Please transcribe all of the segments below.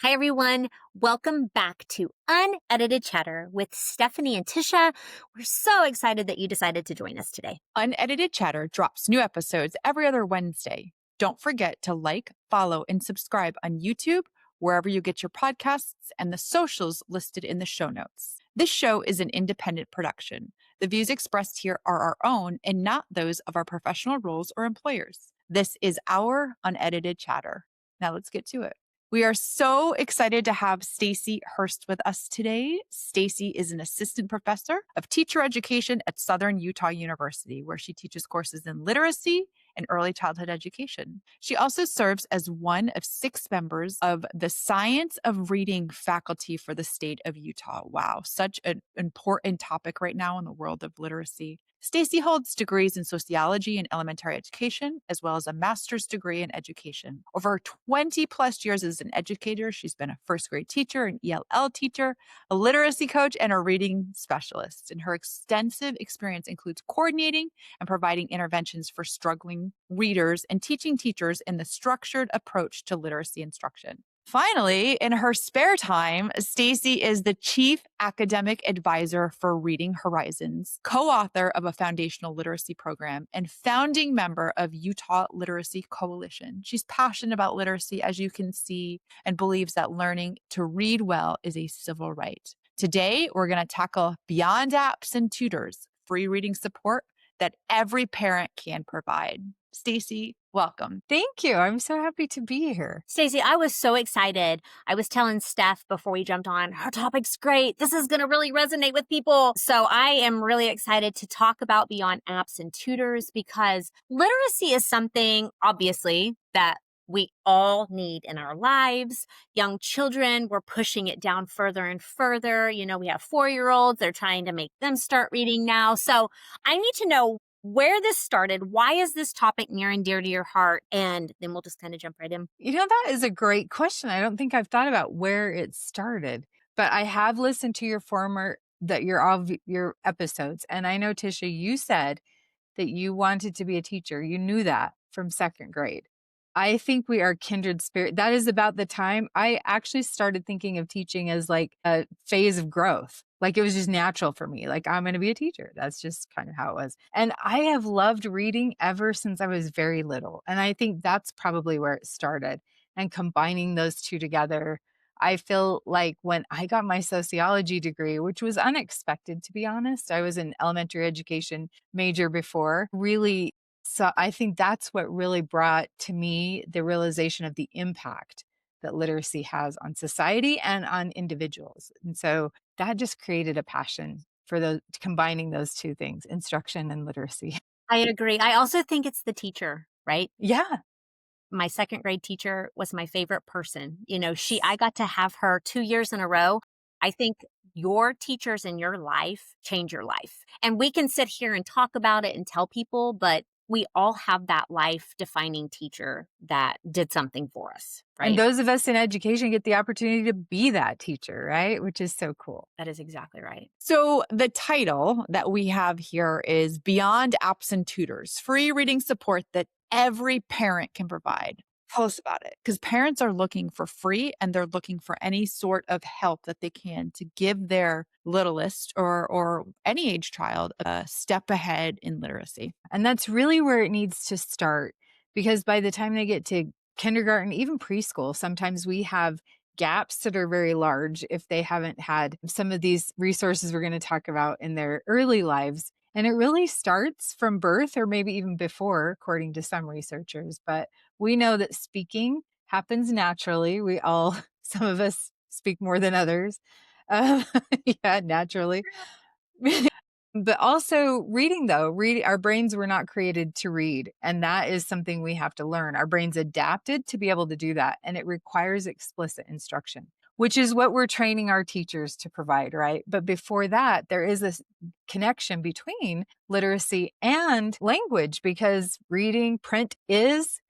Hi, everyone. Welcome back to Unedited Chatter with Stephanie and Tisha. We're so excited that you decided to join us today. Unedited Chatter drops new episodes every other Wednesday. Don't forget to like, follow, and subscribe on YouTube, wherever you get your podcasts, and the socials listed in the show notes. This show is an independent production. The views expressed here are our own and not those of our professional roles or employers. This is our Unedited Chatter. Now let's get to it. We are so excited to have Stacy Hurst with us today. Stacy is an assistant professor of teacher education at Southern Utah University, where she teaches courses in literacy and early childhood education. She also serves as one of 6 members of the Science of Reading faculty for the state of Utah. Wow, such an important topic right now in the world of literacy. Stacy holds degrees in sociology and elementary education, as well as a master's degree in education. Over 20 plus years as an educator, she's been a first grade teacher, an ELL teacher, a literacy coach, and a reading specialist. And her extensive experience includes coordinating and providing interventions for struggling readers and teaching teachers in the structured approach to literacy instruction. Finally, in her spare time, Stacy is the Chief Academic Advisor for Reading Horizons, co-author of a foundational literacy program, and founding member of Utah Literacy Coalition. She's passionate about literacy, as you can see, and believes that learning to read well is a civil right. Today, we're going to tackle Beyond Apps and Tutors, free reading support that every parent can provide. Stacy, welcome. Thank you. I'm so happy to be here. Stacy, I was so excited. I was telling Steph before we jumped on, her topic's great. This is going to really resonate with people. So I am really excited to talk about Beyond Apps and Tutors because literacy is something, obviously, that we all need in our lives. Young children, we're pushing it down further and further. You know, we have 4-year-olds. They're trying to make them start reading now. So I need to know where this started. Why is this topic near and dear to your heart? And then we'll just kind of jump right in. You know, that is a great question. I don't think I've thought about where it started, but I have listened to your episodes. And I know, Tisha, you said that you wanted to be a teacher. You knew that from 2nd grade. I think we are kindred spirit. That is about the time I actually started thinking of teaching as like a phase of growth. Like it was just natural for me. Like I'm going to be a teacher. That's just kind of how it was. And I have loved reading ever since I was very little. And I think that's probably where it started. And combining those two together, I feel like when I got my sociology degree, which was unexpected, to be honest, I was an elementary education major before, really. So I think that's what really brought to me the realization of the impact that literacy has on society and on individuals. And so that just created a passion for combining those two things, instruction and literacy. I agree. I also think it's the teacher, right? Yeah. My 2nd grade teacher was my favorite person. You know, I got to have her 2 years in a row. I think your teachers in your life change your life. And we can sit here and talk about it and tell people, but we all have that life-defining teacher that did something for us, right? And those of us in education get the opportunity to be that teacher, right? Which is so cool. That is exactly right. So the title that we have here is Beyond Apps and Tutors, free reading support that every parent can provide. Tell us about it. Because parents are looking for free and they're looking for any sort of help that they can to give their littlest or any age child a step ahead in literacy. And that's really where it needs to start, because by the time they get to kindergarten, even preschool, sometimes we have gaps that are very large if they haven't had some of these resources we're going to talk about in their early lives. And it really starts from birth or maybe even before, according to some researchers. But we know that speaking happens naturally. Some of us speak more than others. Yeah, naturally. But also reading, though, our brains were not created to read. And that is something we have to learn. Our brains adapted to be able to do that. And it requires explicit instruction, which is what we're training our teachers to provide, right? But before that, there is this connection between literacy and language, because reading, print is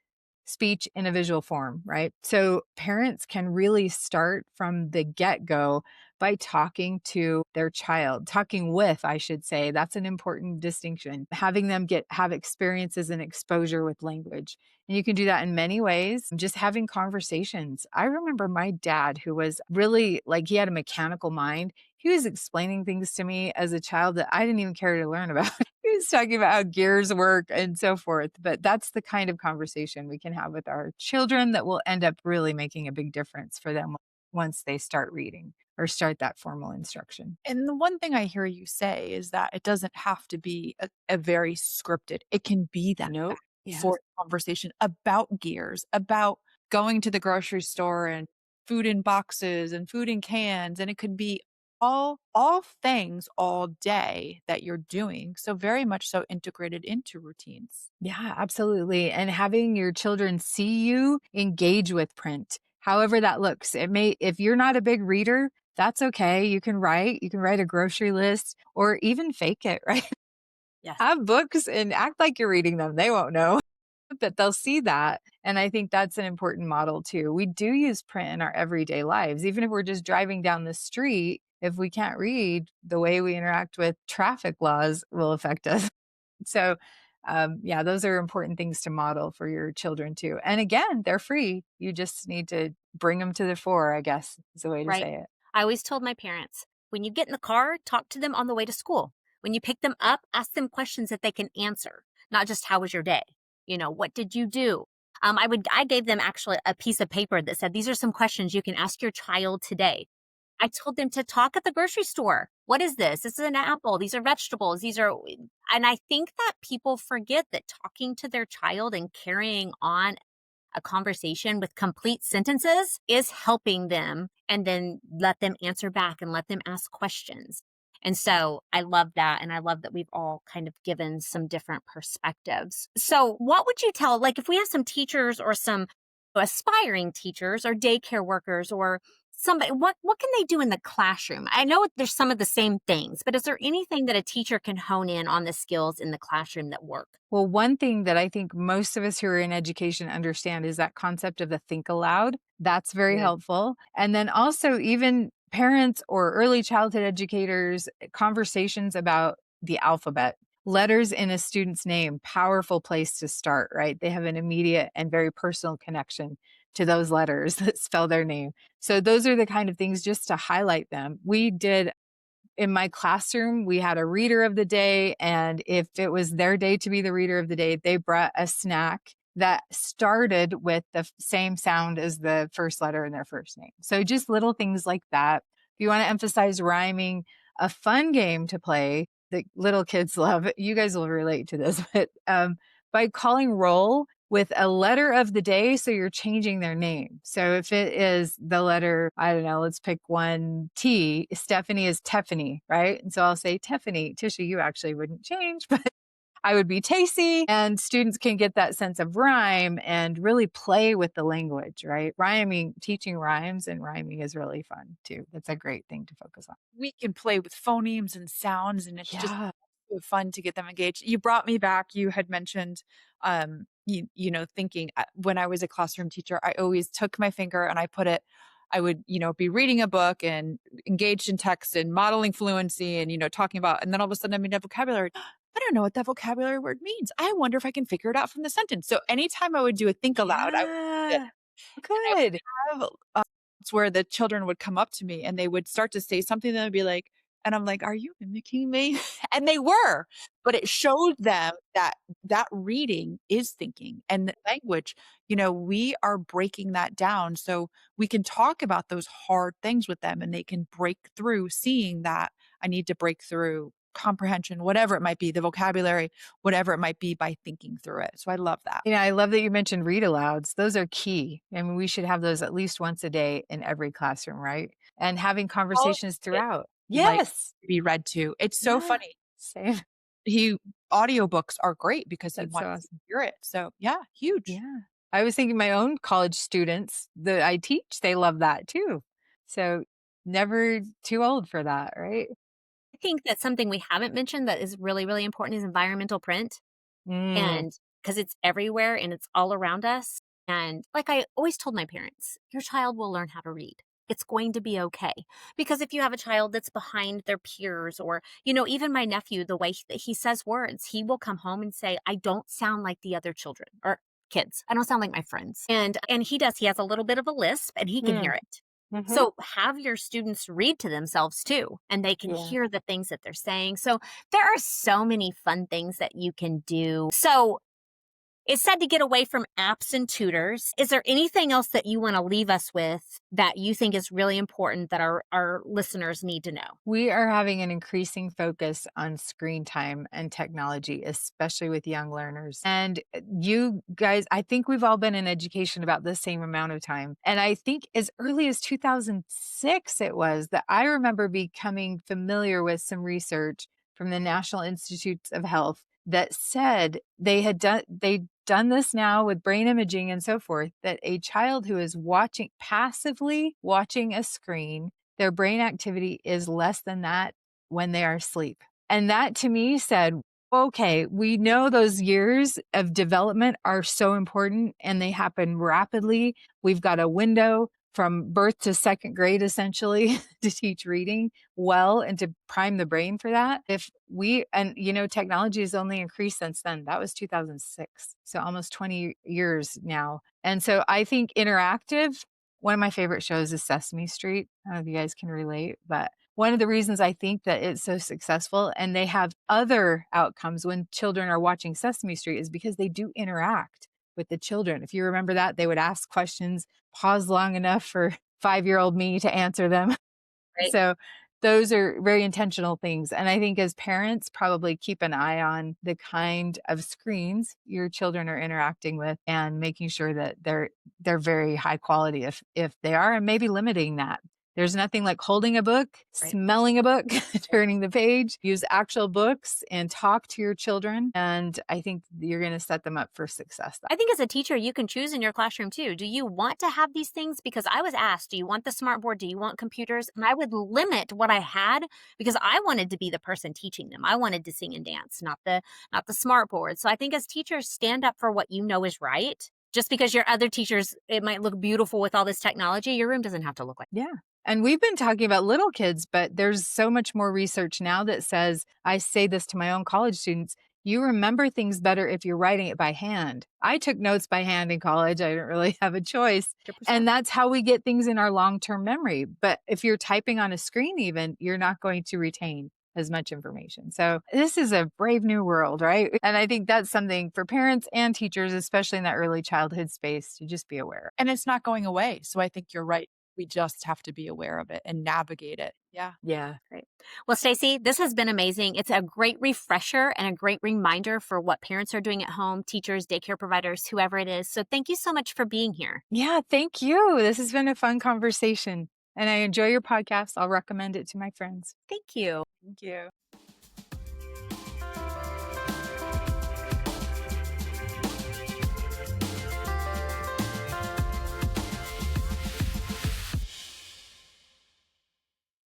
speech in a visual form, right? So parents can really start from the get-go by talking to their child, talking with, I should say. That's an important distinction. Having them have experiences and exposure with language. And you can do that in many ways, just having conversations. I remember my dad, who was really like, he had a mechanical mind. He was explaining things to me as a child that I didn't even care to learn about. He was talking about how gears work and so forth. But that's the kind of conversation we can have with our children that will end up really making a big difference for them once they start reading or start that formal instruction. And the one thing I hear you say is that it doesn't have to be a very scripted. It can be that Nope. back and Yes. forth conversation about gears, about going to the grocery store and food in boxes and food in cans. And it could be all things all day that you're doing. So very much so integrated into routines. Yeah, absolutely. And having your children see you engage with print, however that looks. It may, if you're not a big reader, that's okay. You can write a grocery list or even fake it, right? Yes. Have books and act like you're reading them. They won't know, but they'll see that. And I think that's an important model too. We do use print in our everyday lives, even if we're just driving down the street. If we can't read, the way we interact with traffic laws will affect us. So, yeah, those are important things to model for your children too. And again, they're free. You just need to bring them to the fore, I guess is the way to Right. say it. I always told my parents, when you get in the car, talk to them on the way to school. When you pick them up, ask them questions that they can answer, not just how was your day? What did you do? I gave them actually a piece of paper that said, these are some questions you can ask your child today. I told them to talk at the grocery store. What is this? This is an apple. These are vegetables. And I think that people forget that talking to their child and carrying on a conversation with complete sentences is helping them, and then let them answer back and let them ask questions. And so I love that. And I love that we've all kind of given some different perspectives. So, what would you tell, like, if we have some teachers or some aspiring teachers or daycare workers or somebody, what can they do in the classroom? I know there's some of the same things, but is there anything that a teacher can hone in on the skills in the classroom that work? Well, one thing that I think most of us who are in education understand is that concept of the think aloud. That's very Good. helpful. And then also, even parents or early childhood educators, conversations about the alphabet. Letters in a student's name, powerful place to start, right? They have an immediate and very personal connection to those letters that spell their name. So, those are the kind of things just to highlight them. We did in my classroom, we had a reader of the day. And if it was their day to be the reader of the day, they brought a snack that started with the same sound as the first letter in their first name. So just little things like that. If you want to emphasize rhyming, a fun game to play that little kids love, you guys will relate to this, but by calling roll with a letter of the day. So you're changing their name. So if it is the letter, I don't know, let's pick one T, Stephanie is Tiffany, right? And so I'll say Tiffany. Tisha, you actually wouldn't change, but I would be Tacy. And students can get that sense of rhyme and really play with the language, right? Rhyming, teaching rhymes and rhyming is really fun too. That's a great thing to focus on. We can play with phonemes and sounds, and it's just Yeah. so fun to get them engaged. You brought me back. You had mentioned, thinking when I was a classroom teacher, I always took my finger and I would, be reading a book and engaged in text and modeling fluency and, talking about, and then all of a sudden I'm in a vocabulary. I don't know what that vocabulary word means. I wonder if I can figure it out from the sentence. So anytime I would do a think aloud, I would do it. Yeah. And I Good. would have it's where the children would come up to me and they would start to say something that would be like, and I'm like, "Are you mimicking me?" And they were, but it showed them that that reading is thinking and the language, we are breaking that down so we can talk about those hard things with them and they can break through seeing that I need to break through comprehension, whatever it might be, the vocabulary, whatever it might be by thinking through it. So I love that. Yeah, I love that you mentioned read alouds. Those are key. I mean, we should have those at least once a day in every classroom, right? And having All conversations kids throughout. like Yes. to be read to. It's so Yeah. funny. Same. He audiobooks are great because he That's so wants to awesome. hear it. So, yeah, huge. Yeah. I was thinking my own college students that I teach, they love that too. So never too old for that, right? I think that something we haven't mentioned that is really, really important is environmental print. Mm, And because it's everywhere and it's all around us. And like I always told my parents, your child will learn how to read. It's going to be okay. Because if you have a child that's behind their peers, or, even my nephew, the way that he says words, he will come home and say, I don't sound like the other children or kids. I don't sound like my friends. And he has a little bit of a lisp and he can hear it. Mm-hmm. So have your students read to themselves too, and they can hear the things that they're saying. So there are so many fun things that you can do. So it's said to get away from apps and tutors. Is there anything else that you want to leave us with that you think is really important that our listeners need to know? We are having an increasing focus on screen time and technology, especially with young learners. And you guys, I think we've all been in education about the same amount of time. And I think as early as 2006, it was that I remember becoming familiar with some research from the National Institutes of Health that said they'd done this now with brain imaging and so forth, that a child who is passively watching a screen, their brain activity is less than that when they are asleep. And that to me said, okay, we know those years of development are so important and they happen rapidly. We've got a window from birth to second grade, essentially, to teach reading well and to prime the brain for that. Technology has only increased since then. That was 2006. So almost 20 years now. And so I think interactive, one of my favorite shows is Sesame Street. I don't know if you guys can relate, but one of the reasons I think that it's so successful and they have other outcomes when children are watching Sesame Street is because they do interact with the children. If you remember that, they would ask questions, pause long enough for 5-year-old me to answer them. Right. So those are very intentional things. And I think as parents, probably keep an eye on the kind of screens your children are interacting with and making sure that they're very high quality if they are, and maybe limiting that. There's nothing like holding a book, smelling a book, turning the page. Use actual books and talk to your children. And I think you're going to set them up for success. I think as a teacher, you can choose in your classroom too. Do you want to have these things? Because I was asked, do you want the smart board? Do you want computers? And I would limit what I had because I wanted to be the person teaching them. I wanted to sing and dance, not the smart board. So I think as teachers, stand up for what you know is right. Just because your other teachers, it might look beautiful with all this technology, your room doesn't have to look like that. Yeah. And we've been talking about little kids, but there's so much more research now that says, I say this to my own college students, you remember things better if you're writing it by hand. I took notes by hand in college. I didn't really have a choice. 100%. And that's how we get things in our long-term memory. But if you're typing on a screen even, you're not going to retain as much information. So this is a brave new world, right? And I think that's something for parents and teachers, especially in that early childhood space, to just be aware. And it's not going away. So I think you're right. We just have to be aware of it and navigate it. Yeah. Yeah. Great. Well, Stacy, this has been amazing. It's a great refresher and a great reminder for what parents are doing at home, teachers, daycare providers, whoever it is. So thank you so much for being here. Yeah, thank you. This has been a fun conversation and I enjoy your podcast. I'll recommend it to my friends. Thank you. Thank you.